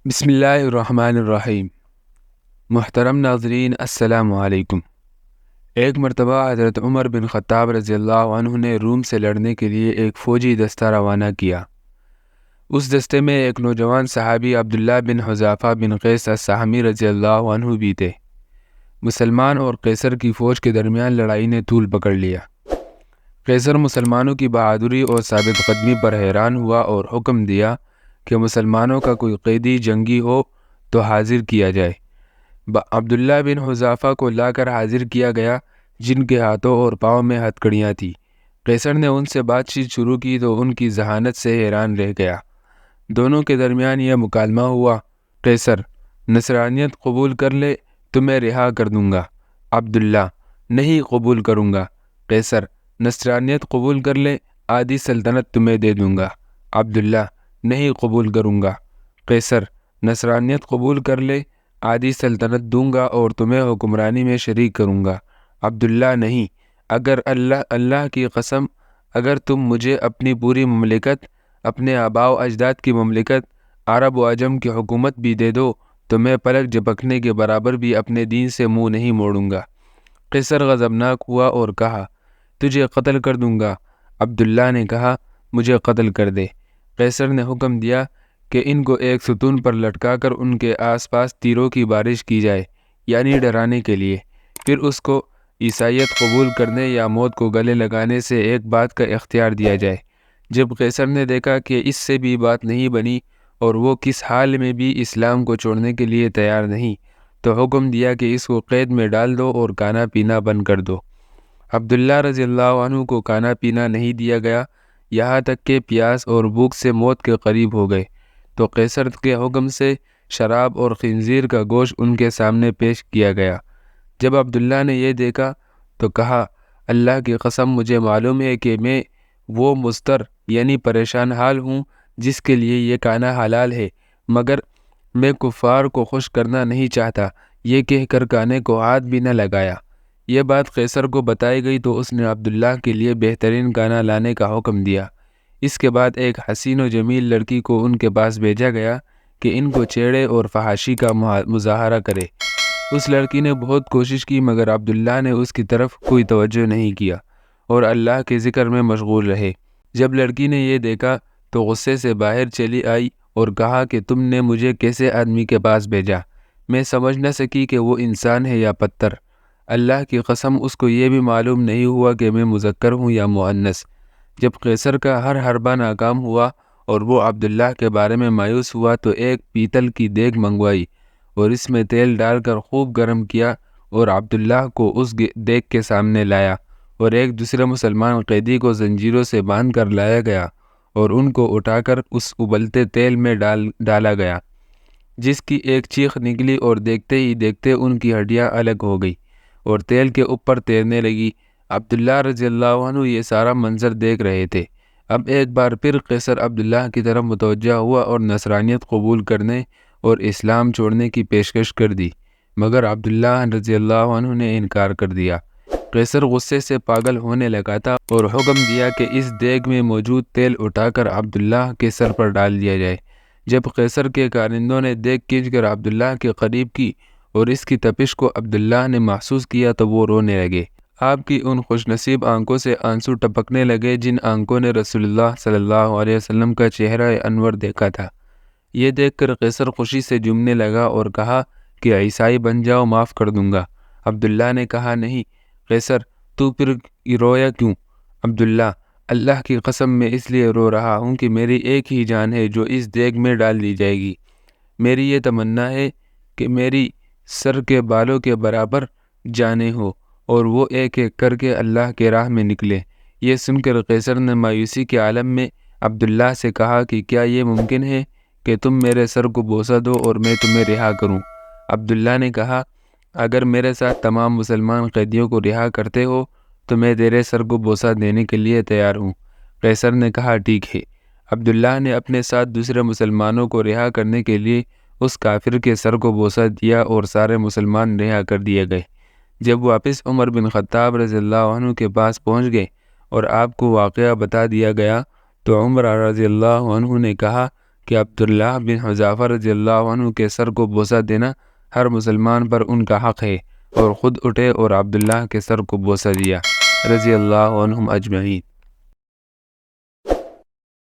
بسم اللہ الرحمن الرحیم۔ محترم ناظرین، السلام علیکم۔ ایک مرتبہ حضرت عمر بن خطاب رضی اللہ عنہ نے روم سے لڑنے کے لیے ایک فوجی دستہ روانہ کیا۔ اس دستے میں ایک نوجوان صحابی عبداللہ بن حذافہ بن قیس السہمی رضی اللہ عنہ بھی تھے۔ مسلمان اور قیصر کی فوج کے درمیان لڑائی نے طول پکڑ لیا۔ قیصر مسلمانوں کی بہادری اور ثابت قدمی پر حیران ہوا اور حکم دیا کہ مسلمانوں کا کوئی قیدی جنگی ہو تو حاضر کیا جائے۔ عبداللہ بن حذافہ کو لا کر حاضر کیا گیا، جن کے ہاتھوں اور پاؤں میں ہتکڑیاں تھیں۔ قیصر نے ان سے بات چیت شروع کی تو ان کی ذہانت سے حیران رہ گیا۔ دونوں کے درمیان یہ مکالمہ ہوا: قیصر: نصرانیت قبول کر لے تو میں رہا کر دوں گا۔ عبداللہ: نہیں قبول کروں گا۔ قیصر: نصرانیت قبول کر لے، آدھی سلطنت تمہیں دے دوں گا۔ عبداللہ: نہیں قبول کروں گا۔ قیصر: نصرانیت قبول کر لے، آدھی سلطنت دوں گا اور تمہیں حکمرانی میں شریک کروں گا۔ عبداللہ: نہیں، اگر اللہ کی قسم، اگر تم مجھے اپنی پوری مملکت، اپنے آباء و اجداد کی مملکت، عرب و عجم کی حکومت بھی دے دو تو میں پلک جھپکنے کے برابر بھی اپنے دین سے منہ نہیں موڑوں گا۔ قیصر غضبناک ہوا اور کہا: تجھے قتل کر دوں گا۔ عبداللہ نے کہا: مجھے قتل کر دے۔ قیصر نے حکم دیا کہ ان کو ایک ستون پر لٹکا کر ان کے آس پاس تیروں کی بارش کی جائے، یعنی ڈرانے کے لیے۔ پھر اس کو عیسائیت قبول کرنے یا موت کو گلے لگانے سے ایک بات کا اختیار دیا جائے۔ جب قیصر نے دیکھا کہ اس سے بھی بات نہیں بنی اور وہ کس حال میں بھی اسلام کو چھوڑنے کے لیے تیار نہیں، تو حکم دیا کہ اس کو قید میں ڈال دو اور کھانا پینا بند کر دو۔ عبداللہ رضی اللہ عنہ کو کھانا پینا نہیں دیا گیا، یہاں تک کہ پیاس اور بھوک سے موت کے قریب ہو گئے تو قیصر کے حکم سے شراب اور خنزیر کا گوشت ان کے سامنے پیش کیا گیا۔ جب عبداللہ نے یہ دیکھا تو کہا: اللہ کی قسم، مجھے معلوم ہے کہ میں وہ مضطر یعنی پریشان حال ہوں جس کے لیے یہ کھانا حلال ہے، مگر میں کفار کو خوش کرنا نہیں چاہتا۔ یہ کہہ کر کھانے کو ہاتھ بھی نہ لگایا۔ یہ بات قیصر کو بتائی گئی تو اس نے عبداللہ کے لیے بہترین کھانا لانے کا حکم دیا۔ اس کے بعد ایک حسین و جمیل لڑکی کو ان کے پاس بھیجا گیا کہ ان کو چھیڑے اور فحاشی کا مظاہرہ کرے۔ اس لڑکی نے بہت کوشش کی مگر عبداللہ نے اس کی طرف کوئی توجہ نہیں کیا اور اللہ کے ذکر میں مشغول رہے۔ جب لڑکی نے یہ دیکھا تو غصے سے باہر چلی آئی اور کہا کہ تم نے مجھے کیسے آدمی کے پاس بھیجا؟ میں سمجھ نہ سکی کہ وہ انسان ہے یا پتھر۔ اللہ کی قسم، اس کو یہ بھی معلوم نہیں ہوا کہ میں مذکر ہوں یا مؤنث۔ جب قیصر کا ہر حربہ ناکام ہوا اور وہ عبداللہ کے بارے میں مایوس ہوا تو ایک پیتل کی دیگ منگوائی اور اس میں تیل ڈال کر خوب گرم کیا اور عبداللہ کو اس دیگ کے سامنے لایا، اور ایک دوسرے مسلمان قیدی کو زنجیروں سے باندھ کر لایا گیا اور ان کو اٹھا کر اس ابلتے تیل میں ڈالا گیا، جس کی ایک چیخ نکلی اور دیکھتے ہی دیکھتے ان کی ہڈیاں الگ ہو گئی اور تیل کے اوپر تیرنے لگی۔ عبداللہ رضی اللہ عنہ یہ سارا منظر دیکھ رہے تھے۔ اب ایک بار پھر قیصر عبداللہ کی طرف متوجہ ہوا اور نصرانیت قبول کرنے اور اسلام چھوڑنے کی پیشکش کر دی، مگر عبداللہ رضی اللہ عنہ نے انکار کر دیا۔ قیصر غصے سے پاگل ہونے لگا تھا اور حکم دیا کہ اس دیگ میں موجود تیل اٹھا کر عبداللہ کے سر پر ڈال دیا جائے۔ جب قیصر کے کارندوں نے دیگ کھینچ کر عبداللہ کے قریب کی اور اس کی تپش کو عبداللہ نے محسوس کیا تو وہ رونے لگے۔ آپ کی ان خوش نصیب آنکھوں سے آنسو ٹپکنے لگے جن آنکھوں نے رسول اللہ صلی اللہ علیہ وسلم کا چہرہ انور دیکھا تھا۔ یہ دیکھ کر قیصر خوشی سے جھومنے لگا اور کہا کہ عیسائی بن جاؤ، معاف کر دوں گا۔ عبداللہ نے کہا: نہیں قیصر، تو پھر رویا کیوں؟ عبداللہ: اللہ کی قسم، میں اس لیے رو رہا ہوں کہ میری ایک ہی جان ہے جو اس دیگ میں ڈال دی جائے گی۔ میری یہ تمنا ہے کہ میری سر کے بالوں کے برابر جانیں ہو اور وہ ایک ایک کر کے اللہ کے راہ میں نکلے۔ یہ سن کر قیصر نے مایوسی کے عالم میں عبداللہ سے کہا کہ کیا یہ ممکن ہے کہ تم میرے سر کو بوسہ دو اور میں تمہیں رہا کروں؟ عبداللہ نے کہا: اگر میرے ساتھ تمام مسلمان قیدیوں کو رہا کرتے ہو تو میں تیرے سر کو بوسہ دینے کے لیے تیار ہوں۔ قیصر نے کہا: ٹھیک ہے۔ عبداللہ نے اپنے ساتھ دوسرے مسلمانوں کو رہا کرنے کے لیے اس کافر کے سر کو بوسہ دیا اور سارے مسلمان رہا کر دیے گئے۔ جب واپس عمر بن خطاب رضی اللہ عنہ کے پاس پہنچ گئے اور آپ کو واقعہ بتا دیا گیا تو عمر رضی اللہ عنہ نے کہا کہ عبداللہ بن حذافہ رضی اللہ عنہ کے سر کو بوسہ دینا ہر مسلمان پر ان کا حق ہے، اور خود اٹھے اور عبداللہ کے سر کو بوسہ دیا رضی اللہ عنہم اجمعین۔